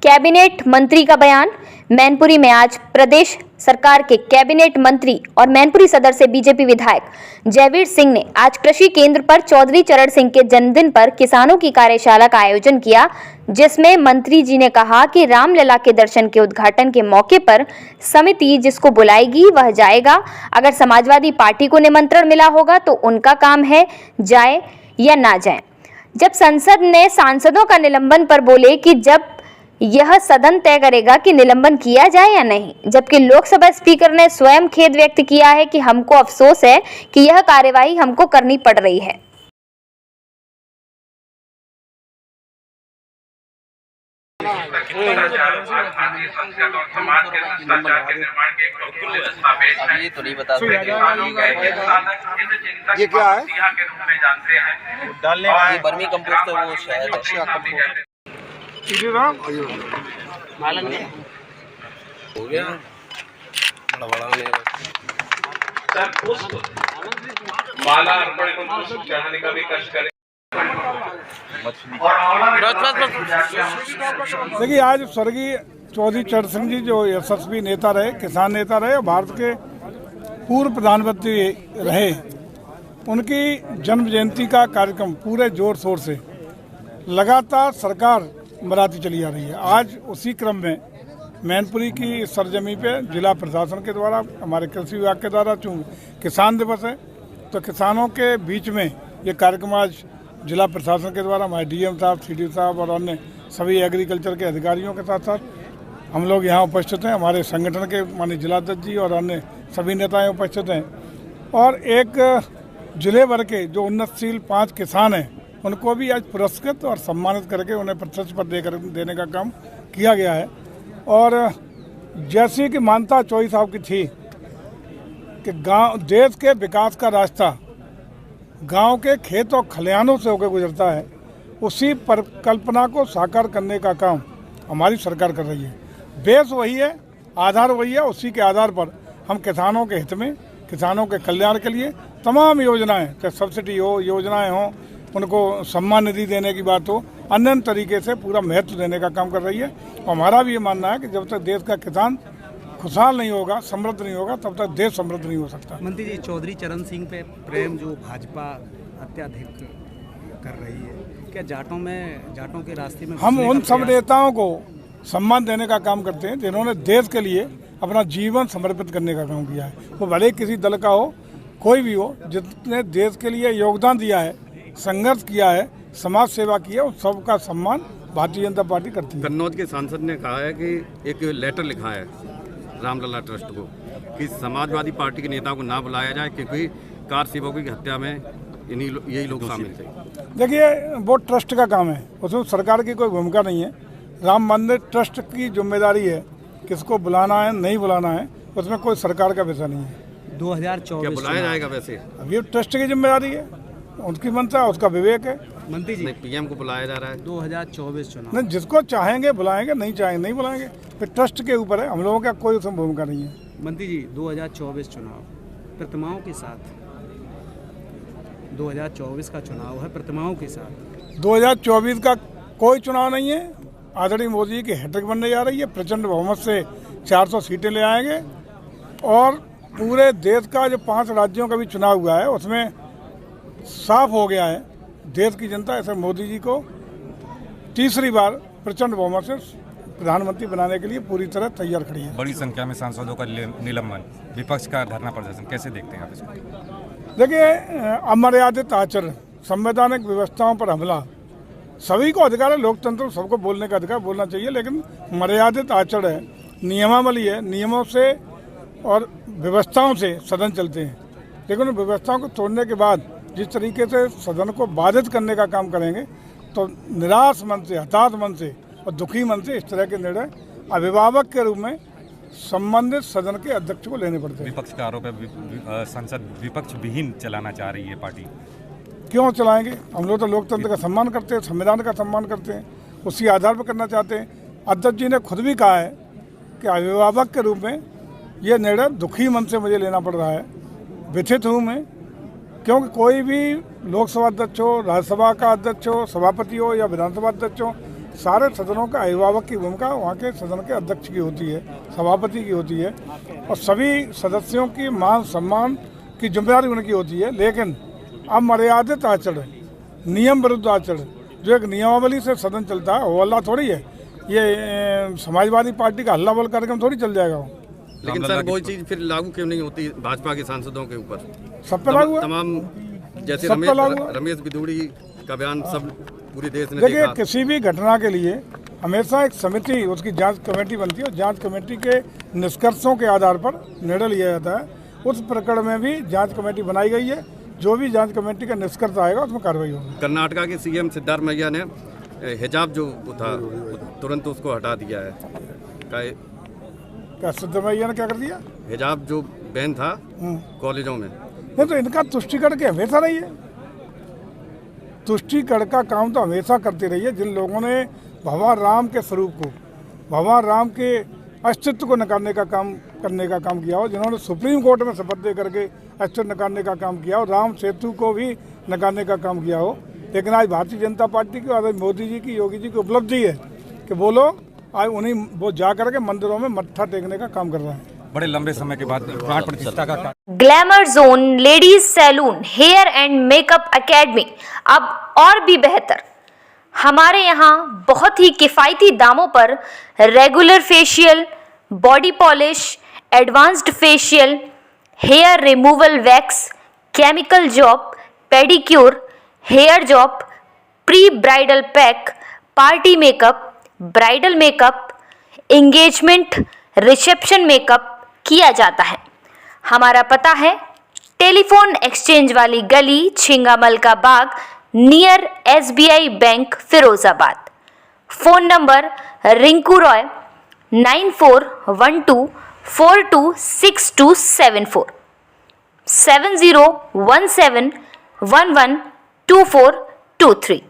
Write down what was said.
Cabinet मंत्री का बयान। मैनपुरी में आज प्रदेश सरकार के कैबिनेट मंत्री और मैनपुरी सदर से बीजेपी विधायक जयवीर सिंह ने आज कृषि केंद्र पर चौधरी चरण सिंह के जन्मदिन पर किसानों की कार्यशाला का आयोजन किया, जिसमें मंत्री जी ने कहा कि रामलला के दर्शन के उद्घाटन के मौके पर समिति जिसको बुलाएगी वह जाएगा। अगर समाजवादी पार्टी को निमंत्रण मिला होगा तो उनका काम है जाए या ना जाए। जब संसद ने सांसदों का निलंबन पर बोले कि जब यह सदन तय करेगा कि निलंबन किया जाए या नहीं, जबकि लोकसभा स्पीकर ने स्वयं खेद व्यक्त किया है कि हमको अफसोस है कि यह कार्यवाही हमको करनी पड़ रही है। ये तो नहीं बता सकते ये क्या है? डालने ये वर्मी कंपोस्ट है, वो शायद अच्छा कंपोस्ट हो गया बड़ा सर पुष्प माला अर्पण एवं पुष्प चढ़ाने का भी कष्ट करें। देखिए, आज स्वर्गीय चौधरी चरण सिंह जी जो यशस्वी नेता रहे, किसान नेता रहे और भारत के पूर्व प्रधानमंत्री रहे, उनकी जन्म जयंती का कार्यक्रम पूरे जोर शोर से लगातार सरकार मनाती चली आ रही है। आज उसी क्रम में मैनपुरी की सरजमी पे जिला प्रशासन के द्वारा, हमारे कृषि विभाग के द्वारा, चूँकि किसान दिवस है तो किसानों के बीच में ये कार्यक्रम आज जिला प्रशासन के द्वारा हमारे डीएम साहब, सीडी साहब और अन्य सभी एग्रीकल्चर के अधिकारियों के साथ साथ हम लोग यहाँ उपस्थित हैं। हमारे संगठन के माननीय जिलाध्यक्ष जी और अन्य सभी नेताएं उपस्थित हैं और एक जिले भर के जो उन्नतशील 5 किसान हैं उनको भी आज पुरस्कृत और सम्मानित करके उन्हें प्रशस्ति पत्र देने का काम किया गया है। और जैसी कि मानता चौधरी साहब की थी कि गांव देश के विकास का रास्ता गांव के खेत और खलिहानों से होकर गुजरता है, उसी परिकल्पना को साकार करने का काम हमारी सरकार कर रही है। बेस वही है, आधार वही है, उसी के आधार पर हम किसानों के हित में, किसानों के कल्याण के लिए तमाम योजनाएं, चाहे सब्सिडी हो, योजनाएं हो, उनको सम्मान निधि देने की बात हो, अन्य तरीके से पूरा महत्व देने का काम कर रही है। और हमारा भी ये मानना है कि जब तक देश का किसान खुशहाल नहीं होगा, समृद्ध नहीं होगा, तब तक देश समृद्ध नहीं हो सकता। मंत्री जी, चौधरी चरण सिंह पे प्रेम जो भाजपा अत्याधिक कर रही है, क्या जाटों के रास्ते में हम उन सब नेताओं को सम्मान देने का काम करते हैं जिन्होंने देश के लिए अपना जीवन समर्पित करने का काम किया है। वो भले किसी दल का हो, कोई भी हो, जिसने देश के लिए योगदान दिया है, संघर्ष किया है, समाज सेवा की है, उन सबका सम्मान भारतीय जनता पार्टी करती है। कन्नौज के सांसद ने कहा है कि एक लेटर लिखा है रामलला ट्रस्ट को कि समाजवादी पार्टी के नेताओं को ना बुलाया जाए क्योंकि कार सेवकों की हत्या में यही लोग शामिल थे। देखिए, वो ट्रस्ट का काम है, उसमें सरकार की कोई भूमिका नहीं है। राम मंदिर ट्रस्ट की जिम्मेदारी है, किसको बुलाना है नहीं बुलाना है, उसमें कोई सरकार का विषय नहीं है। 2024 क्या बुलाया जाएगा? वैसे अब ये ट्रस्ट की जिम्मेदारी है, उनकी मंशा, उसका विवेक है। मंत्री जी, पीएम को बुलाया जा रहा है। 2024 चुनाव नहीं, जिसको चाहेंगे बुलाएंगे, नहीं चाहेंगे नहीं बुलाएंगे, फिर ट्रस्ट के ऊपर है, हम लोगों का कोई उसमें भूमिका नहीं है। मंत्री जी, 2024 चुनाव प्रतिमाओं के साथ, 2024 का चुनाव है प्रतिमाओं के साथ। 2024 का कोई चुनाव नहीं है। आदरणीय मोदी जी की हैट्रिक बनने जा रही है, प्रचंड बहुमत से 400 सीटें ले आएंगे और पूरे देश का जो 5 राज्यों का भी चुनाव हुआ है उसमें साफ हो गया है, देश की जनता ऐसे मोदी जी को तीसरी बार प्रचंड बहुमत से प्रधानमंत्री बनाने के लिए पूरी तरह तैयार खड़ी है। बड़ी संख्या में सांसदों का निलंबन, विपक्ष का धरना प्रदर्शन, कैसे देखते हैं आप इसको? देखिए, अमर्यादित आचरण, संवैधानिक व्यवस्थाओं पर हमला, सभी को अधिकार है, लोकतंत्र सबको बोलने का अधिकार, बोलना चाहिए, लेकिन मर्यादित आचरण है, नियमावली है, नियमों से और व्यवस्थाओं से सदन चलते हैं, लेकिन व्यवस्थाओं को तोड़ने के बाद जिस तरीके से सदन को बाधित करने का काम करेंगे तो निराश मन से, हताश मन से और दुखी मन से इस तरह के निर्णय अभिभावक के रूप में संबंधित सदन के अध्यक्ष को लेने पड़ते हैं। विपक्ष का आरोप है संसद विपक्ष विहीन चलाना चाह रही है पार्टी। क्यों चलाएंगे? हम लोग तो लोकतंत्र का सम्मान करते हैं, संविधान का सम्मान करते हैं, उसी आधार पर करना चाहते हैं। अध्यक्ष जी ने खुद भी कहा है कि अभिभावक के रूप में ये निर्णय दुखी मन से मुझे लेना पड़ रहा है, व्यथित हूँ मैं, क्योंकि कोई भी लोकसभा अध्यक्ष हो, राज्यसभा का अध्यक्ष हो, सभापति हो या विधानसभा अध्यक्ष हो, सारे सदनों का अभिभावक की भूमिका वहाँ के सदन के अध्यक्ष की होती है, सभापति की होती है, और सभी सदस्यों की मान सम्मान की जिम्मेदारी उनकी होती है। लेकिन अमर्यादित आचरण, नियम विरुद्ध आचरण, जो एक नियमावली से सदन चलता है, वो हल्ला थोड़ी है। ये समाजवादी पार्टी का हल्ला बोल कार्यक्रम थोड़ी चल जाएगा वो। लेकिन सर वो चीज़ फिर लागू क्यों नहीं होती भाजपा के सांसदों के ऊपर? सब पे लागू है। तमाम जैसे सब पे लागू है। रमेश बिदूड़ी का बयान सब पूरे देश ने देखिए, देखा। किसी भी घटना के लिए हमेशा एक समिति, उसकी जांच कमेटी बनती है और जांच कमेटी के निष्कर्षों के आधार पर निर्णय लिया जाता है। उस प्रकरण में भी जांच कमेटी बनाई गई है। जो भी जांच कमेटी का निष्कर्ष आएगा उसमें कार्रवाई होगी। कर्नाटका के सीएम सिद्धारमैया ने हिजाब जो था तुरंत उसको हटा दिया है। क्या सिद्धरमैया ने क्या कर दिया? हिजाब जो बैन था कॉलेजों में। नहीं, तो इनका तुष्टिकरण के हमेशा रही है। तुष्टिकरण का काम तो हमेशा करते रही है। जिन लोगों ने भगवान राम के स्वरूप को, भगवान राम के अस्तित्व को नकारने का काम किया हो, जिन्होंने सुप्रीम कोर्ट में शपथ दे करके अस्तित्व नकारने का काम किया हो, राम सेतु को भी नकारने का काम किया हो। लेकिन आज भारतीय जनता पार्टी की और मोदी जी की, योगी जी की उपलब्धि है कि वो लोग आज वो जा करके मंदिरों में मत्था टेकने का काम कर रहे हैं। बड़े लंबे समय के बाद प्राण प्रतिष्ठा का Glamour Zone Ladies Salon Hair and Makeup Academy अब और भी बेहतर। हमारे यहाँ बहुत ही किफ़ायती दामों पर regular facial, body polish, advanced facial, hair removal wax, chemical job, pedicure, hair job, pre bridal pack, party makeup, bridal makeup, engagement, reception makeup किया जाता है। हमारा पता है टेलीफोन एक्सचेंज वाली गली, छिंगामल का बाग, near SBI bank, Firozabad. Phone number Rinku Roy 9412426274 7017112423।